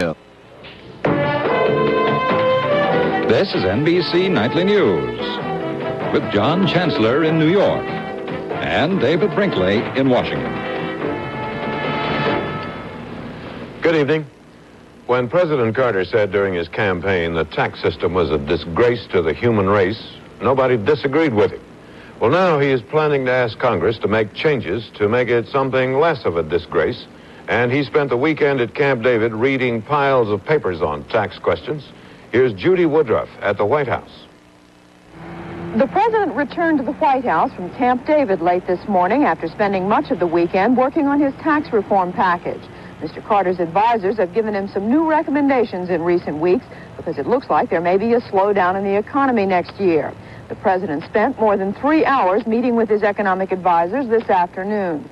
This is NBC Nightly News with John Chancellor in New York and David Brinkley in Washington. Good evening. When President Carter said during his campaign the tax system was a disgrace to the human race, nobody disagreed with him. Well, now he is planning to ask Congress to make changes to make it something less of a disgrace, and he spent the weekend at Camp David reading piles of papers on tax questions. Here's Judy Woodruff at the White House. The president returned to the White House from Camp David late this morning after spending much of the weekend working on his tax reform package. Mr. Carter's advisors have given him some new recommendations in recent weeks because it looks like there may be a slowdown in the economy next year. The president spent more than 3 hours meeting with his economic advisors this afternoon.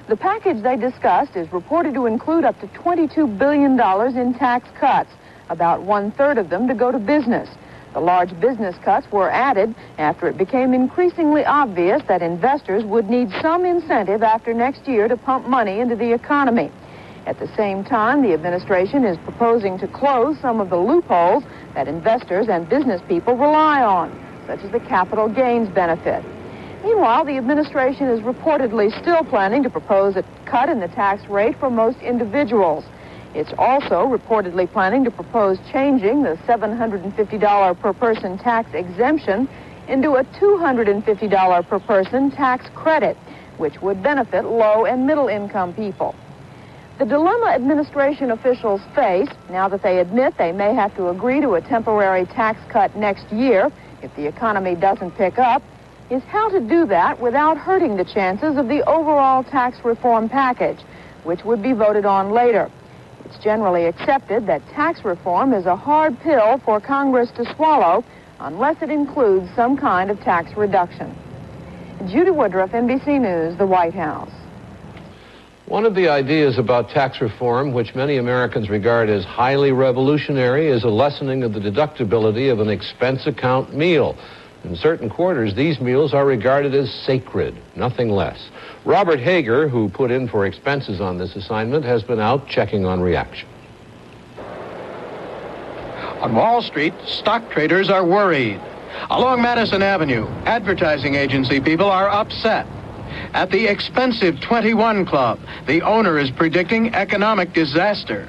The package they discussed is reported to include up to $22 billion in tax cuts, about 1/3 of them to go to business. The large business cuts were added after it became increasingly obvious that investors would need some incentive after next year to pump money into the economy. At the same time, the administration is proposing to close some of the loopholes that investors and business people rely on, such as the capital gains benefit. Meanwhile, the administration is reportedly still planning to propose a cut in the tax rate for most individuals. It's also reportedly planning to propose changing the $750 per person tax exemption into a $250 per person tax credit, which would benefit low and middle income people. The dilemma administration officials face, now that they admit they may have to agree to a temporary tax cut next year if the economy doesn't pick up, is how to do that without hurting the chances of the overall tax reform package, which would be voted on later. It's generally accepted that tax reform is a hard pill for Congress to swallow unless it includes some kind of tax reduction. Judy Woodruff, NBC News, the White House. One of the ideas about tax reform, which many Americans regard as highly revolutionary, is a lessening of the deductibility of an expense account meal. In certain quarters, these meals are regarded as sacred, nothing less. Robert Hager, who put in for expenses on this assignment, has been out checking on reaction. On Wall Street, stock traders are worried. Along Madison Avenue, advertising agency people are upset. At the expensive 21 Club, the owner is predicting economic disaster.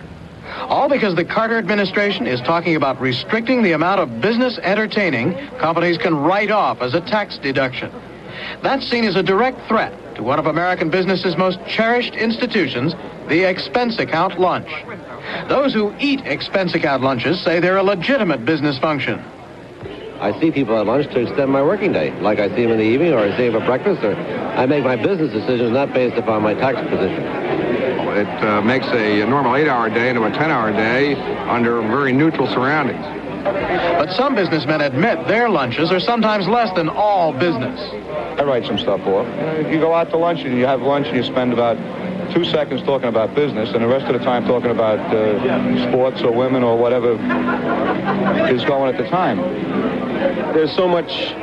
All because the Carter administration is talking about restricting the amount of business entertaining companies can write off as a tax deduction. That's seen as a direct threat to one of American business's most cherished institutions, the expense account lunch. Those who eat expense account lunches say they're a legitimate business function. I see people at lunch to extend my working day, like I see them in the evening, or I see them at breakfast, or I make my business decisions not based upon my tax position. It makes a normal 8-hour day into a 10-hour day under very neutral surroundings. But some businessmen admit their lunches are sometimes less than all business. I write some stuff off. If you go out to lunch and you have lunch and you spend about 2 seconds talking about business and the rest of the time talking about sports or women or whatever is going at the time. There's so much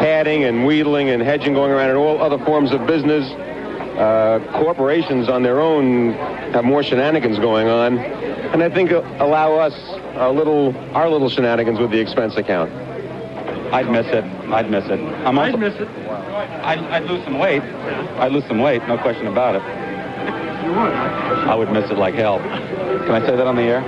padding and wheedling and hedging going around in all other forms of business. Corporations on their own have more shenanigans going on, and I think allow us our little shenanigans with the expense account. I'd miss it. I'd miss it. I'd miss it. I'd lose some weight. I'd lose some weight, no question about it. You would? I would miss it like hell. Can I say that on the air?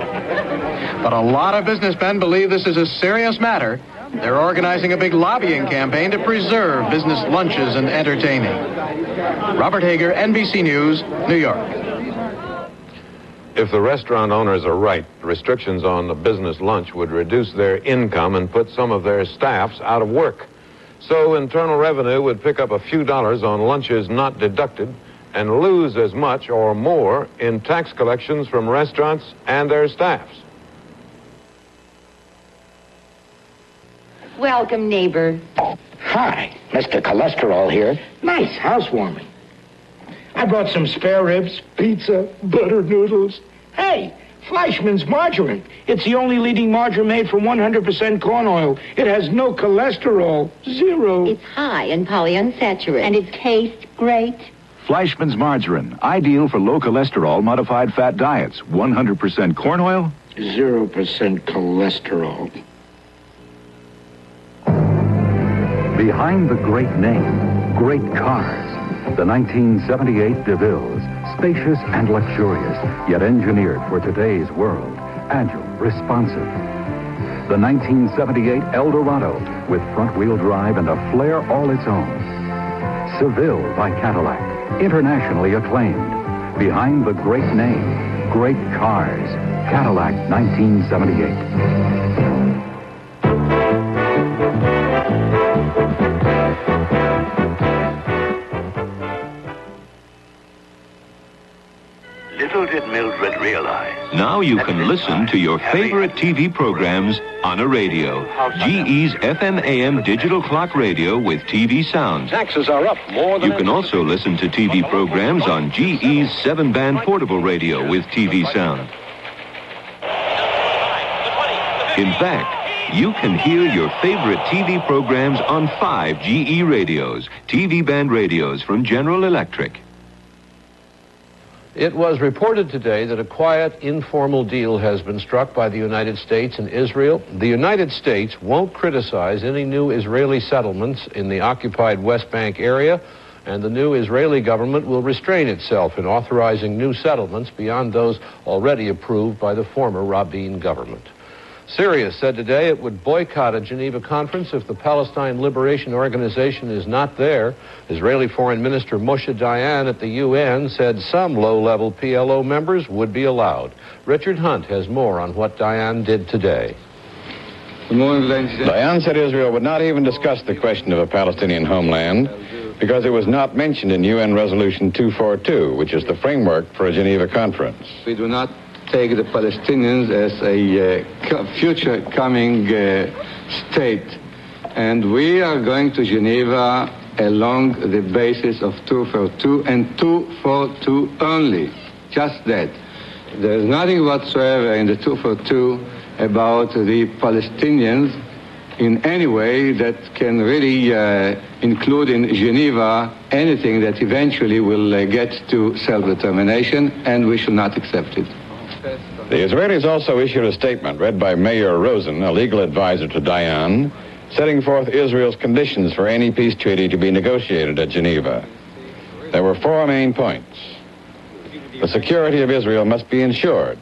But a lot of businessmen believe this is a serious matter. They're organizing a big lobbying campaign to preserve business lunches and entertaining. Robert Hager, NBC News, New York. If the restaurant owners are right, restrictions on the business lunch would reduce their income and put some of their staffs out of work. So Internal Revenue would pick up a few dollars on lunches not deducted and lose as much or more in tax collections from restaurants and their staffs. Welcome, neighbor. Hi, Mr. Cholesterol here. Nice housewarming. I brought some spare ribs, pizza, butter noodles. Hey, Fleischmann's margarine. It's the only leading margarine made from 100% corn oil. It has no cholesterol. Zero. It's high in polyunsaturated. And it tastes great. Fleischmann's Margarine, ideal for low cholesterol modified fat diets. 100% corn oil, 0% cholesterol. Behind the great name, great cars. The 1978 DeVille's, spacious and luxurious, yet engineered for today's world. Agile, responsive. The 1978 Eldorado, with front-wheel drive and a flair all its own. Seville by Cadillac, internationally acclaimed. Behind the great name, great cars. Cadillac 1978. Little did Mildred realize. Now you can listen to your favorite TV programs on a radio. GE's FM AM digital clock radio with TV sound. Taxes are up more than... You can also listen to TV programs on GE's 7-band portable radio with TV sound. In fact, you can hear your favorite TV programs on 5 GE radios, TV band radios from General Electric. It was reported today that a quiet, informal deal has been struck by the United States and Israel. The United States won't criticize any new Israeli settlements in the occupied West Bank area, and the new Israeli government will restrain itself in authorizing new settlements beyond those already approved by the former Rabin government. Syria said today it would boycott a Geneva conference if the Palestine Liberation Organization is not there. Israeli Foreign Minister Moshe Dayan at the UN said some low-level PLO members would be allowed. Richard Hunt has more on what Dayan did today. Dayan said Israel would not even discuss the question of a Palestinian homeland because it was not mentioned in UN Resolution 242, which is the framework for a Geneva conference. We do not take the Palestinians as a future coming state. And we are going to Geneva along the basis of 242 and 242 only. Just that. There is nothing whatsoever in the 242 about the Palestinians in any way that can really include in Geneva anything that eventually will get to self-determination, and we should not accept it. The Israelis also issued a statement read by Mayor Rosen, a legal advisor to Dayan, setting forth Israel's conditions for any peace treaty to be negotiated at Geneva. There were 4 main points. The security of Israel must be ensured,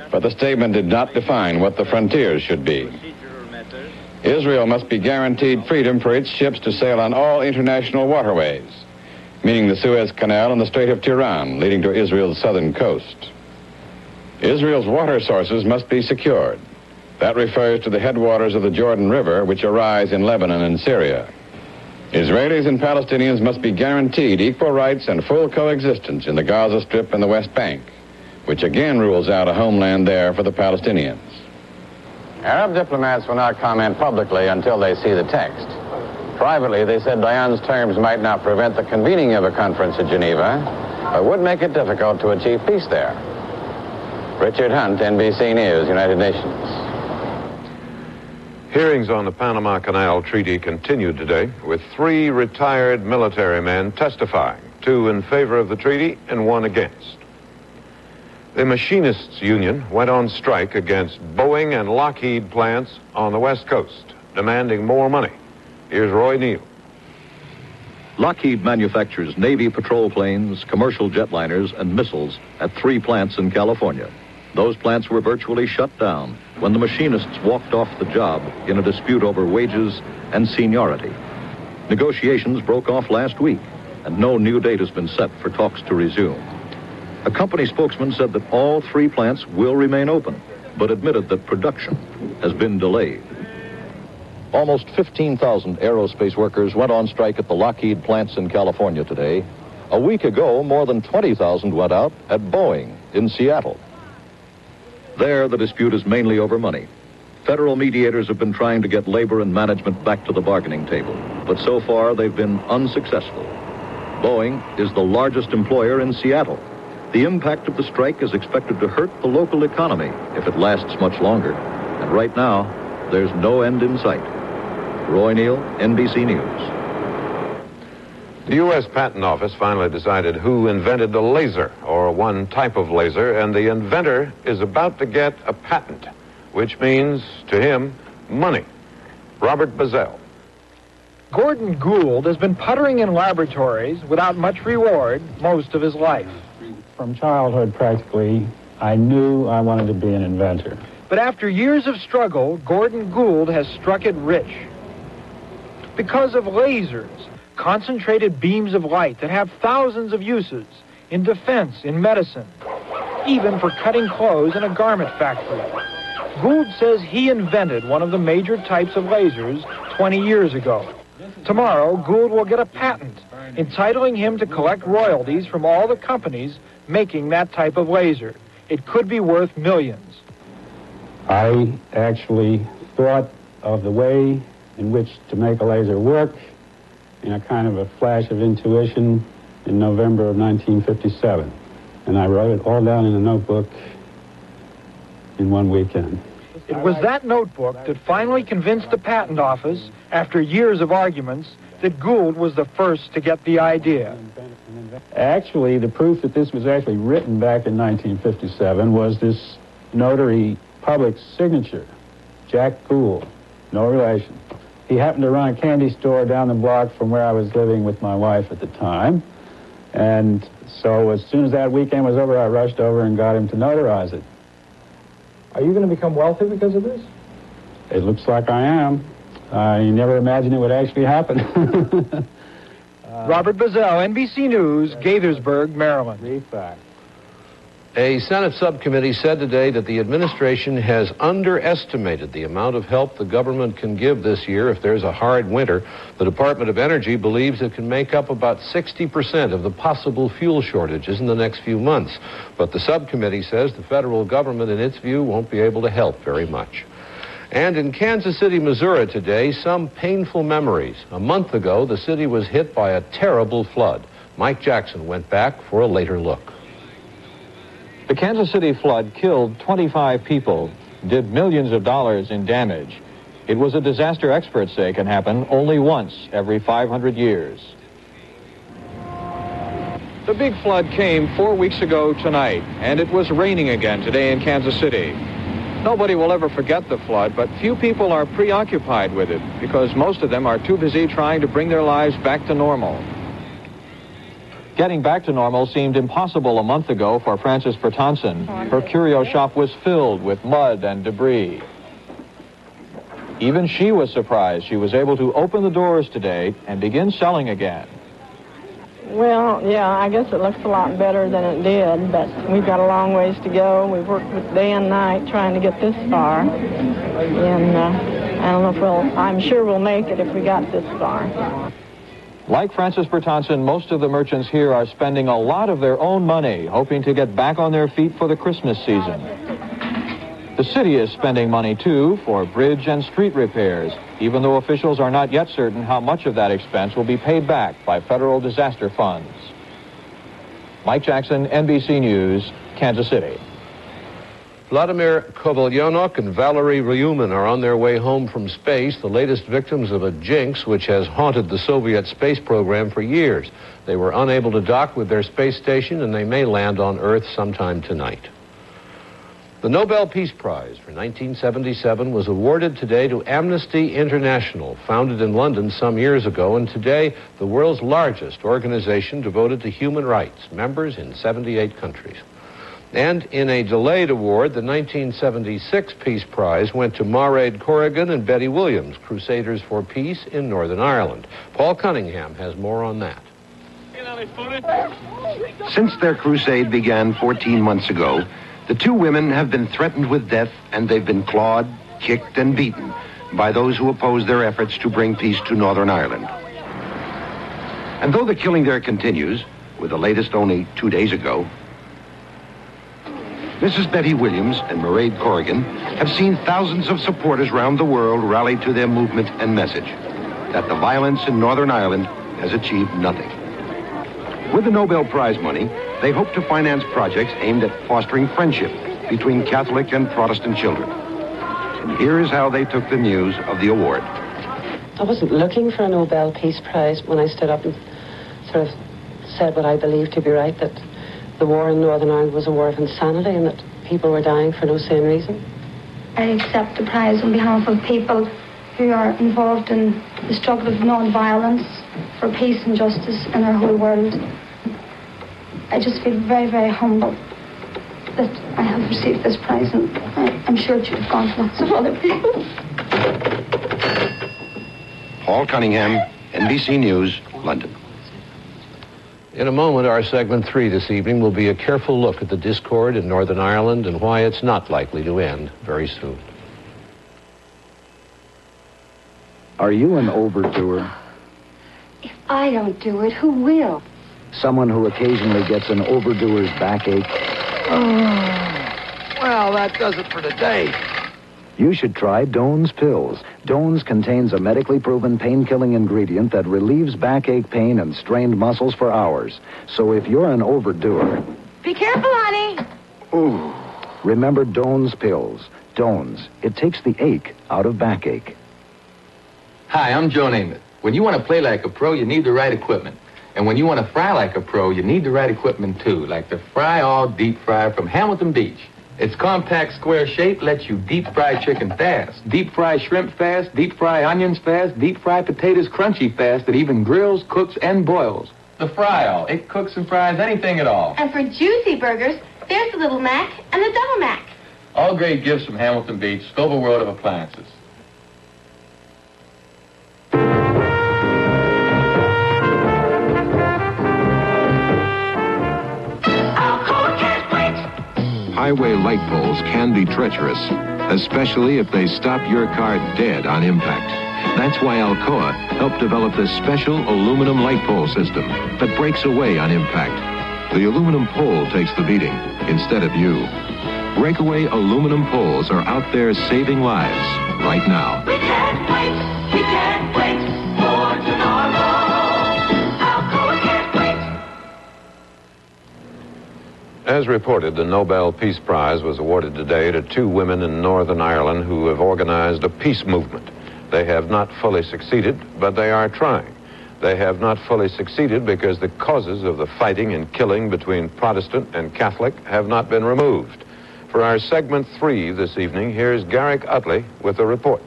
but the statement did not define what the frontiers should be. Israel must be guaranteed freedom for its ships to sail on all international waterways, meaning the Suez Canal and the Strait of Tiran, leading to Israel's southern coast. Israel's water sources must be secured. That refers to the headwaters of the Jordan River, which arise in Lebanon and Syria. Israelis and Palestinians must be guaranteed equal rights and full coexistence in the Gaza Strip and the West Bank, which again rules out a homeland there for the Palestinians. Arab diplomats will not comment publicly until they see the text. Privately, they said Dayan's terms might not prevent the convening of a conference at Geneva, but would make it difficult to achieve peace there. Richard Hunt, NBC News, United Nations. Hearings on the Panama Canal Treaty continued today with 3 retired military men testifying, 2 in favor of the treaty and 1 against. The Machinists Union went on strike against Boeing and Lockheed plants on the West Coast, demanding more money. Here's Roy Neal. Lockheed manufactures Navy patrol planes, commercial jetliners, and missiles at 3 plants in California. Those plants were virtually shut down when the machinists walked off the job in a dispute over wages and seniority. Negotiations broke off last week, and no new date has been set for talks to resume. A company spokesman said that all 3 plants will remain open, but admitted that production has been delayed. Almost 15,000 aerospace workers went on strike at the Lockheed plants in California today. A week ago, more than 20,000 went out at Boeing in Seattle. There, the dispute is mainly over money. Federal mediators have been trying to get labor and management back to the bargaining table, but so far they've been unsuccessful. Boeing is the largest employer in Seattle. The impact of the strike is expected to hurt the local economy if it lasts much longer. And right now, there's no end in sight. Roy Neal, NBC News. The U.S. Patent Office finally decided who invented the laser, or one type of laser, and the inventor is about to get a patent, which means, to him, money. Robert Bazell. Gordon Gould has been puttering in laboratories without much reward most of his life. From childhood, practically, I knew I wanted to be an inventor. But after years of struggle, Gordon Gould has struck it rich. Because of lasers, concentrated beams of light that have thousands of uses in defense, in medicine, even for cutting clothes in a garment factory. Gould says he invented one of the major types of lasers 20 years ago. Tomorrow, Gould will get a patent entitling him to collect royalties from all the companies making that type of laser. It could be worth millions. I actually thought of the way in which to make a laser work in a kind of a flash of intuition in November of 1957. And I wrote it all down in a notebook in one weekend. It was that notebook that finally convinced the Patent Office, after years of arguments, that Gould was the first to get the idea. Actually, the proof that this was actually written back in 1957 was this notary public signature, Jack Gould, no relation. He happened to run a candy store down the block from where I was living with my wife at the time. And so as soon as that weekend was over, I rushed over and got him to notarize it. Are you going to become wealthy because of this? It looks like I am. I never imagined it would actually happen. Robert Bazell, NBC News, Gaithersburg, Maryland. A Senate subcommittee said today that the administration has underestimated the amount of help the government can give this year if there's a hard winter. The Department of Energy believes it can make up about 60% of the possible fuel shortages in the next few months. But the subcommittee says the federal government, in its view, won't be able to help very much. And in Kansas City, Missouri today, some painful memories. A month ago, the city was hit by a terrible flood. Mike Jackson went back for a later look. The Kansas City flood killed 25 people, did millions of dollars in damage. It was a disaster experts say can happen only once every 500 years. The big flood came 4 weeks ago tonight, and it was raining again today in Kansas City. Nobody will ever forget the flood, but few people are preoccupied with it because most of them are too busy trying to bring their lives back to normal. Getting back to normal seemed impossible a month ago for Frances Bertonson. Her curio shop was filled with mud and debris. Even she was surprised she was able to open the doors today and begin selling again. Well, yeah, I guess it looks a lot better than it did, but we've got a long ways to go. We've worked with day and night trying to get this far, and I don't know if I'm sure we'll make it if we got this far. Like Frances Bertonson, most of the merchants here are spending a lot of their own money, hoping to get back on their feet for the Christmas season. The city is spending money, too, for bridge and street repairs, even though officials are not yet certain how much of that expense will be paid back by federal disaster funds. Mike Jackson, NBC News, Kansas City. Vladimir Kovalyanok and Valery Ryumin are on their way home from space, the latest victims of a jinx which has haunted the Soviet space program for years. They were unable to dock with their space station, and they may land on Earth sometime tonight. The Nobel Peace Prize for 1977 was awarded today to Amnesty International, founded in London some years ago, and today the world's largest organization devoted to human rights, members in 78 countries. And in a delayed award, the 1976 Peace Prize went to Mairead Corrigan and Betty Williams, Crusaders for Peace in Northern Ireland. Paul Cunningham has more on that. Since their crusade began 14 months ago, the two women have been threatened with death, and they've been clawed, kicked, and beaten by those who oppose their efforts to bring peace to Northern Ireland. And though the killing there continues, with the latest only 2 days ago, Mrs. Betty Williams and Mairead Corrigan have seen thousands of supporters around the world rally to their movement and message that the violence in Northern Ireland has achieved nothing. With the Nobel Prize money, they hope to finance projects aimed at fostering friendship between Catholic and Protestant children. And here is how they took the news of the award. I wasn't looking for a Nobel Peace Prize when I stood up and sort of said what I believe to be right, that the war in Northern Ireland was a war of insanity and that people were dying for no sane reason. I accept the prize on behalf of people who are involved in the struggle of non-violence for peace and justice in our whole world. I just feel very, very humble that I have received this prize, and I'm sure it should have gone to lots of other people. Paul Cunningham, NBC News, London. In a moment, our segment 3 this evening will be a careful look at the discord in Northern Ireland and why it's not likely to end very soon. Are you an overdoer? If I don't do it, who will? Someone who occasionally gets an overdoer's backache? Well, that does it for today. You should try Doan's Pills. Doan's contains a medically proven pain-killing ingredient that relieves backache pain and strained muscles for hours. So if you're an overdoer... Be careful, honey. Ooh. Remember Doan's Pills. Doan's. It takes the ache out of backache. Hi, I'm Joe Namath. When you want to play like a pro, you need the right equipment. And when you want to fry like a pro, you need the right equipment too, like the Fry All Deep Fryer from Hamilton Beach. Its compact square shape lets you deep fry chicken fast, deep fry shrimp fast, deep fry onions fast, deep fry potatoes crunchy fast. It even grills, cooks, and boils. The Fry All. It cooks and fries anything at all. And for juicy burgers, there's the Little Mac and the Double Mac. All great gifts from Hamilton Beach. Scoville World of Appliances. Highway light poles can be treacherous, especially if they stop your car dead on impact. That's why Alcoa helped develop this special aluminum light pole system that breaks away on impact. The aluminum pole takes the beating instead of you. Breakaway aluminum poles are out there saving lives right now. We can't wait for tomorrow. Alcoa can't wait. As reported, the Nobel Peace Prize was awarded today to 2 women in Northern Ireland who have organized a peace movement. They have not fully succeeded, but they are trying. They have not fully succeeded because the causes of the fighting and killing between Protestant and Catholic have not been removed. For our segment 3 this evening, here's Garrick Utley with a report.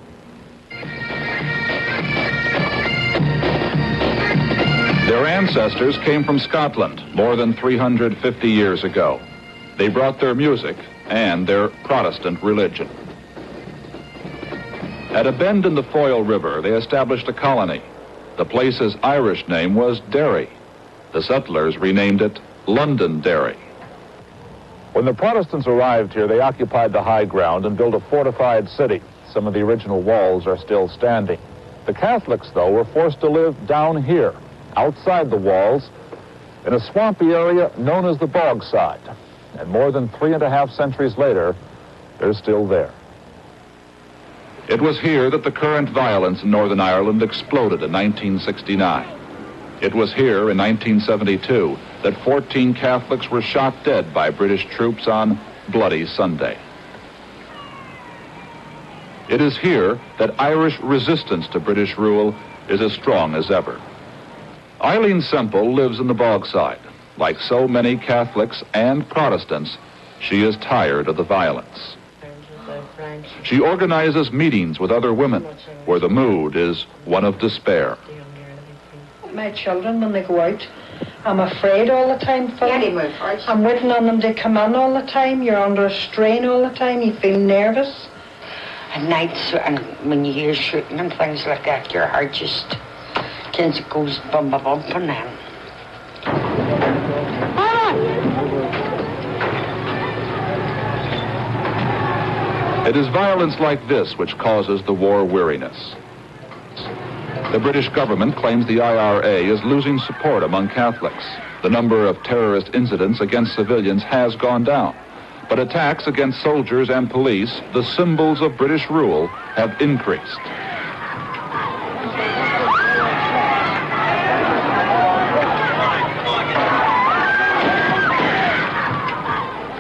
Their ancestors came from Scotland more than 350 years ago. They brought their music and their Protestant religion. At a bend in the Foyle River, they established a colony. The place's Irish name was Derry. The settlers renamed it Londonderry. When the Protestants arrived here, they occupied the high ground and built a fortified city. Some of the original walls are still standing. The Catholics, though, were forced to live down here, outside the walls, in a swampy area known as the Bogside. And more than 3.5 centuries later, they're still there. It was here that the current violence in Northern Ireland exploded in 1969. It was here in 1972 that 14 Catholics were shot dead by British troops on Bloody Sunday. It is here that Irish resistance to British rule is as strong as ever. Eileen Semple lives in the Bogside. Like so many Catholics and Protestants, she is tired of the violence. She organizes meetings with other women where the mood is one of despair. My children, when they go out, I'm afraid all the time, Phil. I'm waiting on them to come in all the time. You're under a strain all the time. You feel nervous. At nights, and when you hear shooting and things like that, your heart just goes bump and then. It is violence like this which causes the war weariness. The British government claims the IRA is losing support among Catholics. The number of terrorist incidents against civilians has gone down. But attacks against soldiers and police, the symbols of British rule, have increased.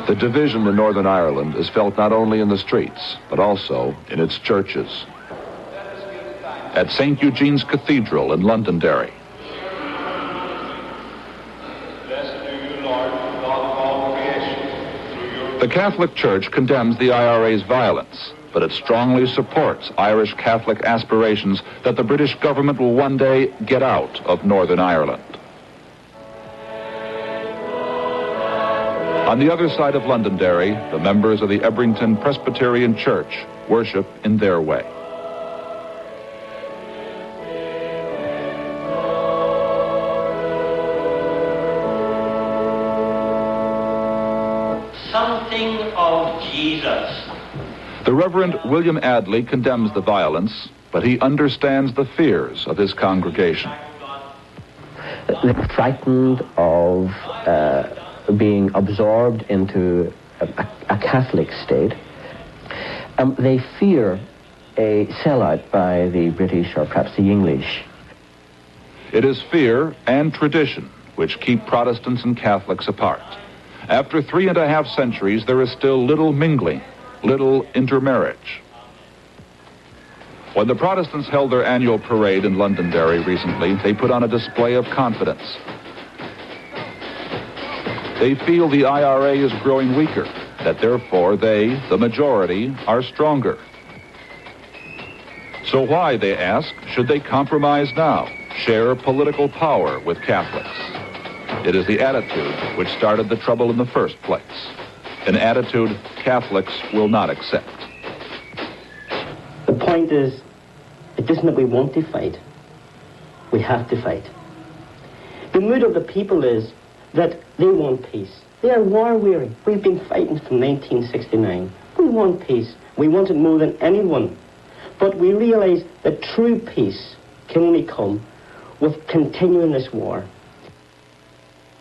The division in Northern Ireland is felt not only in the streets, but also in its churches. At St. Eugene's Cathedral in Londonderry, The Catholic Church condemns the IRA's violence, but it strongly supports Irish Catholic aspirations that the British government will one day get out of Northern Ireland. On the other side of Londonderry, the members of the Ebrington Presbyterian Church worship in their way. Something of Jesus. The Reverend William Adley condemns the violence, but he understands the fears of his congregation. They're frightened of being absorbed into a Catholic state. They fear a sellout by the British or perhaps the English. It is fear and tradition which keep Protestants and Catholics apart. After 3.5 centuries, there is still little mingling, little intermarriage. When the Protestants held their annual parade in Londonderry recently, they put on a display of confidence. They feel the IRA is growing weaker, that therefore they, the majority, are stronger. So why, they ask, should they compromise now, share political power with Catholics? It is the attitude which started the trouble in the first place, an attitude Catholics will not accept. The point is, it isn't that we want to fight. We have to fight. The mood of the people is that they want peace. They are war-weary. We've been fighting from 1969. We want peace. We want it more than anyone. But we realize that true peace can only come with continuing this war.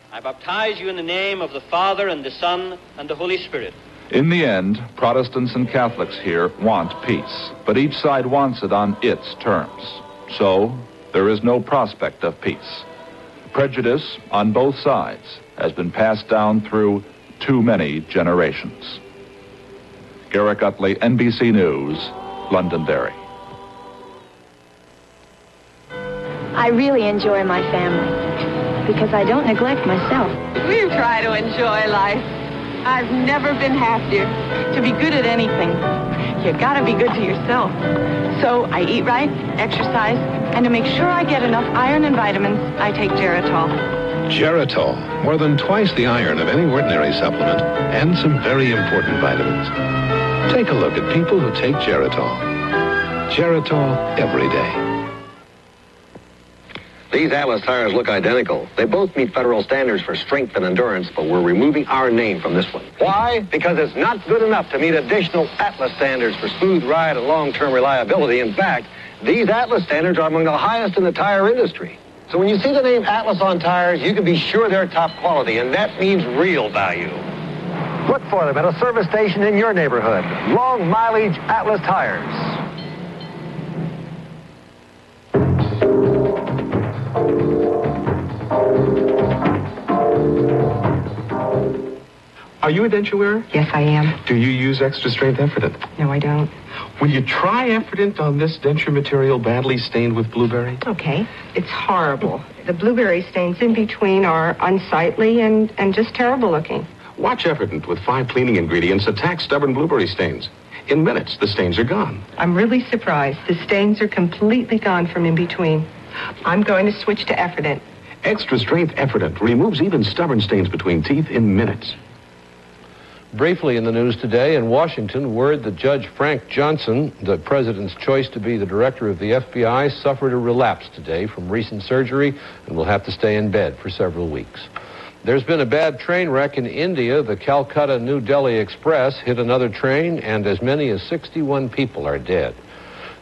I baptize you in the name of the Father and the Son and the Holy Spirit. In the end, Protestants and Catholics here want peace, but each side wants it on its terms. So, there is no prospect of peace. Prejudice on both sides has been passed down through too many generations. Garrick Utley, NBC News, Londonderry. I really enjoy my family because I don't neglect myself. We try to enjoy life. I've never been happier. To be good at anything, you gotta be good to yourself. So I eat right, exercise, and to make sure I get enough iron and vitamins, I take Geritol. Geritol, more than twice the iron of any ordinary supplement, and some very important vitamins. Take a look at people who take Geritol. Geritol every day. These Atlas tires look identical. They both meet federal standards for strength and endurance, but we're removing our name from this one. Why? Because it's not good enough to meet additional Atlas standards for smooth ride and long-term reliability. In fact, these Atlas standards are among the highest in the tire industry. So when you see the name Atlas on tires, you can be sure they're top quality, and that means real value. Look for them at a service station in your neighborhood. Long mileage Atlas tires. Are you a denture wearer? Yes, I am. Do you use extra strength Efferdent? No, I don't. Will you try Efferdent on this denture material badly stained with blueberry? Okay. It's horrible. The blueberry stains in between are unsightly and just terrible looking. Watch Efferdent with 5 cleaning ingredients attack stubborn blueberry stains. In minutes, the stains are gone. I'm really surprised. The stains are completely gone from in between. I'm going to switch to Efferdent. Extra strength Efferdent removes even stubborn stains between teeth in minutes. Briefly in the news today, in Washington, word that Judge Frank Johnson, the president's choice to be the director of the FBI, suffered a relapse today from recent surgery and will have to stay in bed for several weeks. There's been a bad train wreck in India. The Calcutta-New Delhi Express hit another train, and as many as 61 people are dead.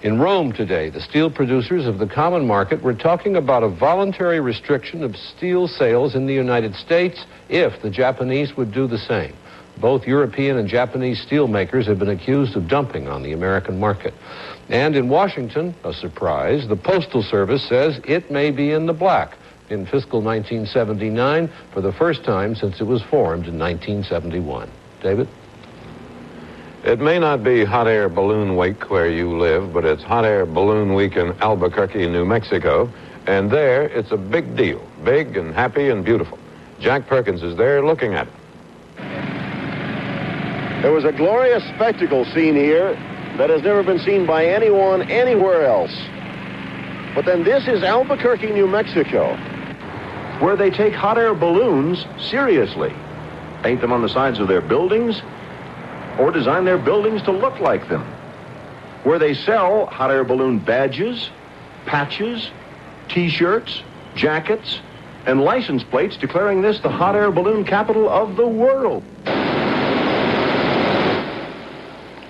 In Rome today, the steel producers of the common market were talking about a voluntary restriction of steel sales in the United States if the Japanese would do the same. Both European and Japanese steel makers have been accused of dumping on the American market. And in Washington, a surprise, the Postal Service says it may be in the black in fiscal 1979 for the first time since it was formed in 1971. David? It may not be hot air balloon week where you live, but it's hot air balloon week in Albuquerque, New Mexico. And there, it's a big deal. Big and happy and beautiful. Jack Perkins is there looking at it. There was a glorious spectacle seen here that has never been seen by anyone anywhere else. But then this is Albuquerque, New Mexico, where they take hot air balloons seriously, paint them on the sides of their buildings, or design their buildings to look like them, where they sell hot air balloon badges, patches, T-shirts, jackets, and license plates declaring this the hot air balloon capital of the world.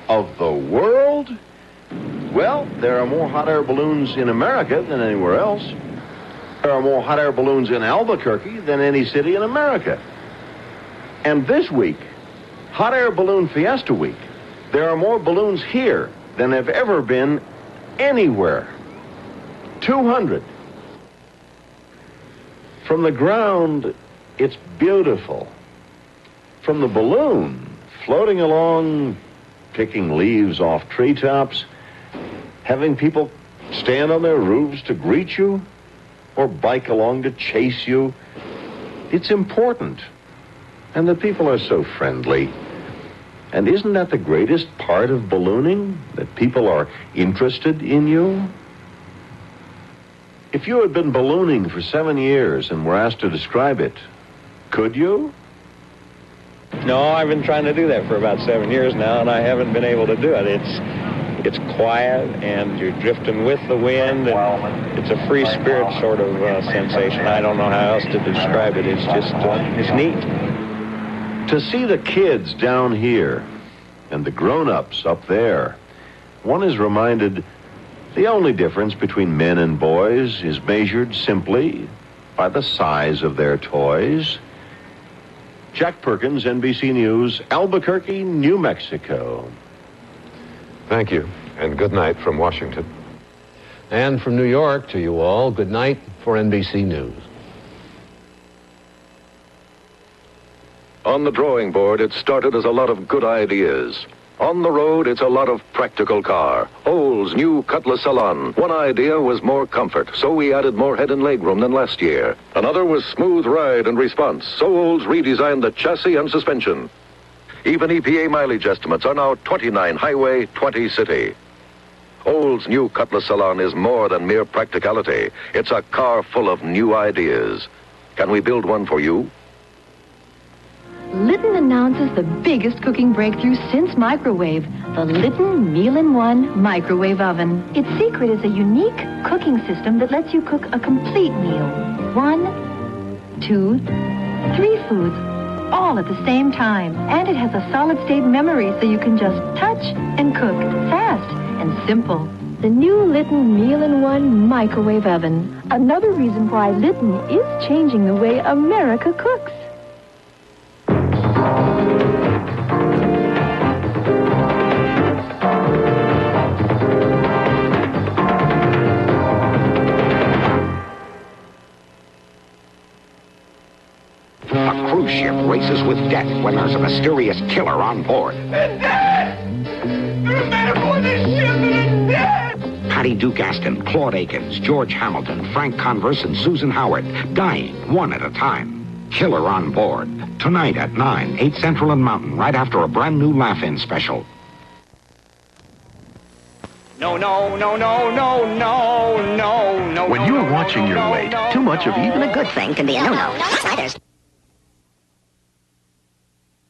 Of the world? Well, there are more hot air balloons in America than anywhere else. There are more hot air balloons in Albuquerque than any city in America. And this week, Hot Air Balloon Fiesta Week, there are more balloons here than have ever been anywhere. 200. From the ground, it's beautiful. From the balloon, floating along, picking leaves off treetops, having people stand on their roofs to greet you, or bike along to chase you, it's important. And the people are so friendly. And isn't that the greatest part of ballooning? That people are interested in you? If you had been ballooning for 7 years and were asked to describe it, could you? No, I've been trying to do that for about 7 years now, and I haven't been able to do it. It's quiet, and you're drifting with the wind, and it's a free spirit sort of sensation. I don't know how else to describe it. It's just, it's neat. To see the kids down here and the grown-ups up there, one is reminded the only difference between men and boys is measured simply by the size of their toys. Jack Perkins, NBC News, Albuquerque, New Mexico. Thank you, and good night from Washington. And from New York to you all, good night for NBC News. On the drawing board, it started as a lot of good ideas. On the road, it's a lot of practical car. Olds' new Cutlass Salon. One idea was more comfort, so we added more head and leg room than last year. Another was smooth ride and response, so Olds redesigned the chassis and suspension. Even EPA mileage estimates are now 29 highway, 20 city. Olds' new Cutlass Salon is more than mere practicality. It's a car full of new ideas. Can we build one for you? Litton announces the biggest cooking breakthrough since microwave, the Litton Meal-in-One Microwave Oven. Its secret is a unique cooking system that lets you cook a complete meal. 1, 2, 3 foods, all at the same time. And it has a solid-state memory so you can just touch and cook fast and simple. The new Litton Meal-in-One Microwave Oven. Another reason why Litton is changing the way America cooks. A cruise ship races with death when there's a mysterious killer on board. Patty Duke Aston, Claude Akins, George Hamilton, Frank Converse, and Susan Howard, dying one at a time. Killer on board. Tonight at 9, 8 Central and Mountain, right after a brand new Laugh-In special. No, no, no, no, no, no, no, no. When you're watching your weight, too much of even a good thing can be a no-no.